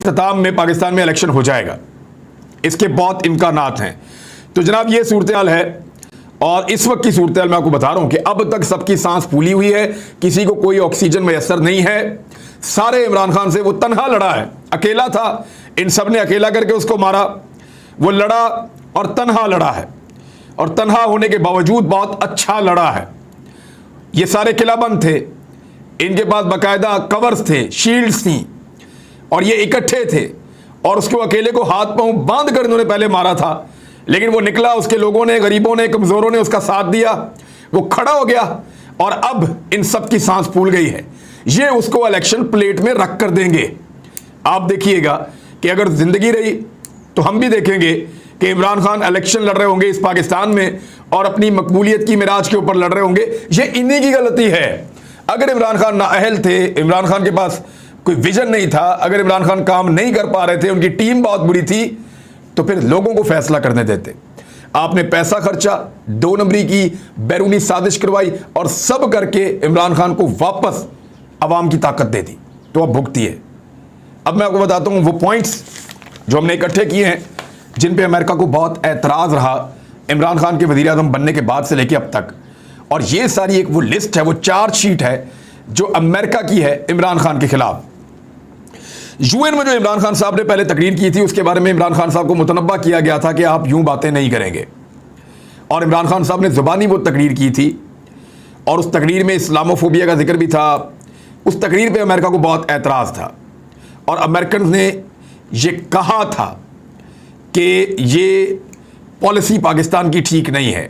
اختتام میں پاکستان میں الیکشن ہو جائے گا، اس کے بہت امکانات ہیں۔ تو جناب یہ صورتحال ہے، اور اس وقت کی صورتحال میں آپ کو بتا رہا ہوں کہ اب تک سب کی سانس پھولی ہوئی ہے، کسی کو کوئی آکسیجن میسر نہیں ہے، سارے عمران خان سے وہ تنہا لڑا ہے، اکیلا تھا، ان سب نے اکیلا کر کے اس کو مارا، وہ لڑا اور تنہا لڑا ہے، اور تنہا ہونے کے باوجود بہت اچھا لڑا ہے۔ یہ سارے قلعہ بند تھے، ان کے پاس باقاعدہ کورز تھے، شیلڈز تھیں، اور یہ اکٹھے تھے، اور اس کو اکیلے کو ہاتھ پاؤں باندھ کر انہوں نے پہلے مارا تھا، لیکن وہ نکلا، اس کے لوگوں نے، غریبوں نے، کمزوروں نے اس کا ساتھ دیا، وہ کھڑا ہو گیا، اور اب ان سب کی سانس پھول گئی ہے، یہ اس کو الیکشن پلیٹ میں رکھ کر دیں گے۔ آپ دیکھیے گا کہ اگر زندگی رہی تو ہم بھی دیکھیں گے کہ عمران خان الیکشن لڑ رہے ہوں گے اس پاکستان میں، اور اپنی مقبولیت کی معراج کے اوپر لڑ رہے ہوں گے۔ یہ انہی کی غلطی ہے۔ اگر عمران خان نااہل تھے، عمران خان کے پاس کوئی ویژن نہیں تھا، اگر عمران خان کام نہیں کر پا رہے تھے، ان کی ٹیم بہت بری تھی، تو پھر لوگوں کو فیصلہ کرنے دیتے۔ آپ نے پیسہ خرچا، 2 نمبری کی بیرونی سازش کروائی، اور سب کر کے عمران خان کو واپس عوام کی طاقت دے دی، تو اب بھگتی ہے۔ اب میں آپ کو بتاتا ہوں وہ پوائنٹس جو ہم نے اکٹھے کیے ہیں، جن پہ امریکہ کو بہت اعتراض رہا عمران خان کے وزیر اعظم بننے کے بعد سے لے کے اب تک، اور یہ ساری ایک وہ لسٹ ہے، وہ چارج شیٹ ہے جو امریکہ کی ہے عمران خان کے خلاف۔ یو این میں جو عمران خان صاحب نے پہلے تقریر کی تھی، اس کے بارے میں عمران خان صاحب کو متنبہ کیا گیا تھا کہ آپ یوں باتیں نہیں کریں گے، اور عمران خان صاحب نے زبانی وہ تقریر کی تھی، اور اس تقریر میں اسلاموفوبیا کا ذکر بھی تھا۔ اس تقریر پہ امریکہ کو بہت اعتراض تھا، اور امریکنز نے یہ کہا تھا کہ یہ پالیسی پاکستان کی ٹھیک نہیں ہے،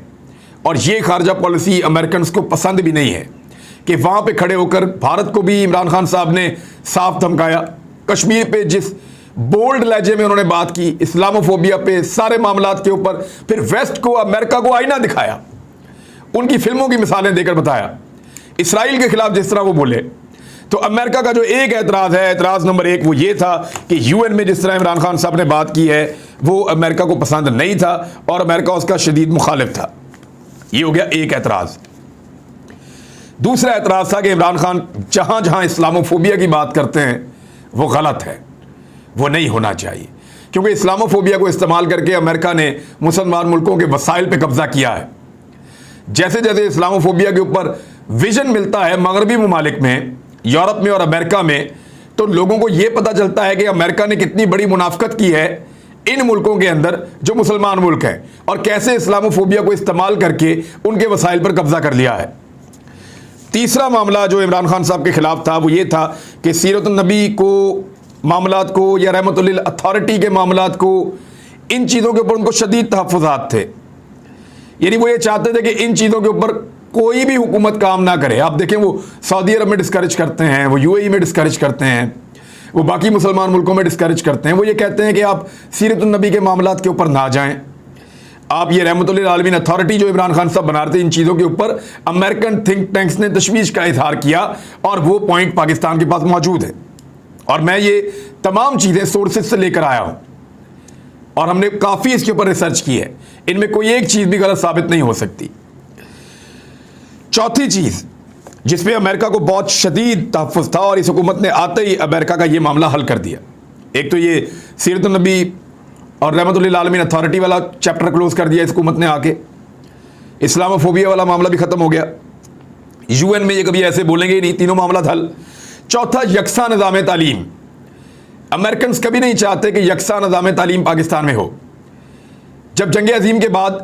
اور یہ خارجہ پالیسی امریکنز کو پسند بھی نہیں ہے، کہ وہاں پہ کھڑے ہو کر بھارت کو بھی عمران خان صاحب نے صاف دھمکایا، کشمیر پہ جس بولڈ لہجے میں انہوں نے بات کی، اسلاموفوبیا پہ، سارے معاملات کے اوپر، پھر ویسٹ کو، امریکہ کو آئینہ دکھایا، ان کی فلموں کی مثالیں دے کر بتایا، اسرائیل کے خلاف جس طرح وہ بولے۔ تو امریکہ کا جو ایک اعتراض ہے، اعتراض نمبر 1 وہ یہ تھا کہ یو این میں جس طرح عمران خان صاحب نے بات کی ہے وہ امریکہ کو پسند نہیں تھا، اور امریکہ اس کا شدید مخالف تھا۔ یہ ہو گیا ایک اعتراض۔ دوسرا اعتراض تھا کہ عمران خان جہاں جہاں اسلاموفوبیا کی بات کرتے ہیں وہ غلط ہے، وہ نہیں ہونا چاہیے، کیونکہ اسلاموفوبیا کو استعمال کر کے امریکہ نے مسلمان ملکوں کے وسائل پہ قبضہ کیا ہے۔ جیسے جیسے اسلاموفوبیا کے اوپر ویژن ملتا ہے مغربی ممالک میں، یورپ میں اور امریکہ میں، تو لوگوں کو یہ پتہ چلتا ہے کہ امریکہ نے کتنی بڑی منافقت کی ہے ان ملکوں کے اندر جو مسلمان ملک ہیں، اور کیسے اسلاموفوبیا کو استعمال کر کے ان کے وسائل پر قبضہ کر لیا ہے۔ تیسرا معاملہ جو عمران خان صاحب کے خلاف تھا وہ یہ تھا کہ سیرت النبی کو معاملات کو، یا رحمت اللہ اتھارٹی کے معاملات کو، ان چیزوں کے اوپر ان کو شدید تحفظات تھے، یعنی وہ یہ چاہتے تھے کہ ان چیزوں کے اوپر کوئی بھی حکومت کام نہ کرے۔ آپ دیکھیں وہ سعودی عرب میں ڈسکریج کرتے ہیں، وہ یو اے ای میں ڈسکریج کرتے ہیں، وہ باقی مسلمان ملکوں میں ڈسکریج کرتے ہیں، وہ یہ کہتے ہیں کہ آپ سیرت النبی کے معاملات کے اوپر نہ جائیں۔ آپ یہ رحمت اللہ عالمین اتھارٹی جو عمران خان صاحب بنا رہے تھے، ان چیزوں کے اوپر امریکن تھنک ٹینکس نے تشویش کا اظہار کیا، اور وہ پوائنٹ پاکستان کے پاس موجود ہے، اور میں یہ تمام چیزیں سورسز سے لے کر آیا ہوں، اور ہم نے کافی اس کے اوپر ریسرچ کی ہے، ان میں کوئی ایک چیز بھی غلط ثابت نہیں ہو سکتی۔ چوتھی چیز جس پہ امریکہ کو بہت شدید تحفظ تھا، اور اس حکومت نے آتے ہی امریکہ کا یہ معاملہ حل کر دیا، ایک تو یہ سیرت النبی اور رحمت اللہ عالمین اتھارٹی والا چیپٹر کلوز کر دیا اس حکومت نے آ کے، اسلاموفوبیا والا معاملہ بھی ختم ہو گیا، یو این میں یہ کبھی ایسے بولیں گے ہی نہیں، تینوں معاملات حل۔ چوتھا یکساں نظام تعلیم، امریکنز کبھی نہیں چاہتے کہ یکساں نظام تعلیم پاکستان میں ہو۔ جب جنگ عظیم کے بعد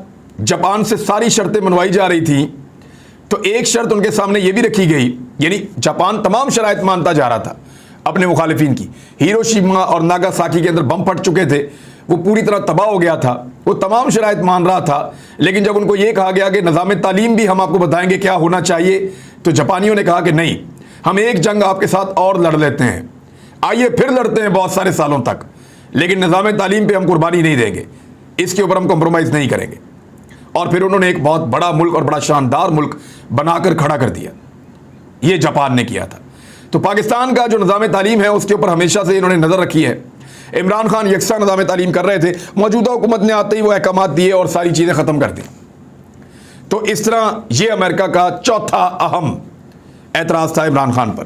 جاپان سے ساری شرطیں منوائی جا رہی تھیں، تو ایک شرط ان کے سامنے یہ بھی رکھی گئی، یعنی جاپان تمام شرائط مانتا جا رہا تھا اپنے مخالفین کی، ہیروشیما اور ناگاساکی کے اندر بم پھٹ چکے تھے، وہ پوری طرح تباہ ہو گیا تھا، وہ تمام شرائط مان رہا تھا، لیکن جب ان کو یہ کہا گیا کہ نظام تعلیم بھی ہم آپ کو بتائیں گے کیا ہونا چاہیے، تو جاپانیوں نے کہا کہ نہیں، ہم ایک جنگ آپ کے ساتھ اور لڑ لیتے ہیں، آئیے پھر لڑتے ہیں بہت سارے سالوں تک، لیکن نظام تعلیم پہ ہم قربانی نہیں دیں گے، اس کے اوپر ہم کمپرومائز نہیں کریں گے۔ اور پھر انہوں نے ایک بہت بڑا ملک اور بڑا شاندار ملک بنا کر کھڑا کر دیا، یہ جاپان نے کیا تھا۔ تو پاکستان کا جو نظام تعلیم ہے اس کے اوپر ہمیشہ سے انہوں نے نظر رکھی ہے۔ عمران خان یکساں نظام تعلیم کر رہے تھے، موجودہ حکومت نے آتے ہی وہ احکامات دیے اور ساری چیزیں ختم کر دیں۔ تو اس طرح یہ امریکہ کا چوتھا اہم اعتراض تھا عمران خان پر۔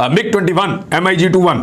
MiG-21 MiG-21,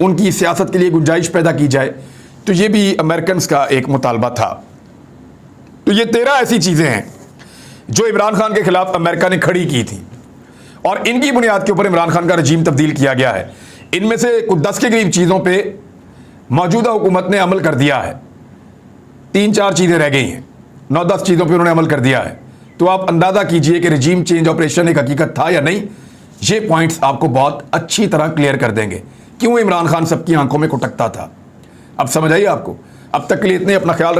ان کی سیاست کے لیے گنجائش پیدا کی جائے. تو یہ بھی امریکنز کا ایک مطالبہ تھا. تو یہ 13 ایسی چیزیں ہیں جو عمران خان کے خلاف امریکہ نے کھڑی کی تھی اور ان کی بنیاد کے اوپر عمران خان کا رجیم تبدیل کیا گیا ہے. ان میں سے کچھ 10 کے قریب چیزوں پہ موجودہ حکومت نے عمل کر دیا ہے. 3-4 چیزیں رہ گئی ہیں. 9-10 چیزوں پہ انہوں نے عمل کر دیا ہے. تو آپ اندازہ کیجئے کہ رجیم چینج آپریشن ایک حقیقت تھا یا نہیں. یہ پوائنٹس آپ کو بہت اچھی طرح کلیئر کر دیں گے کیوں عمران خان سب کی آنکھوں میں کٹکتا تھا. اب سمجھ آئیے آپ کو. اب تک کے لیے اتنے. اپنا خیال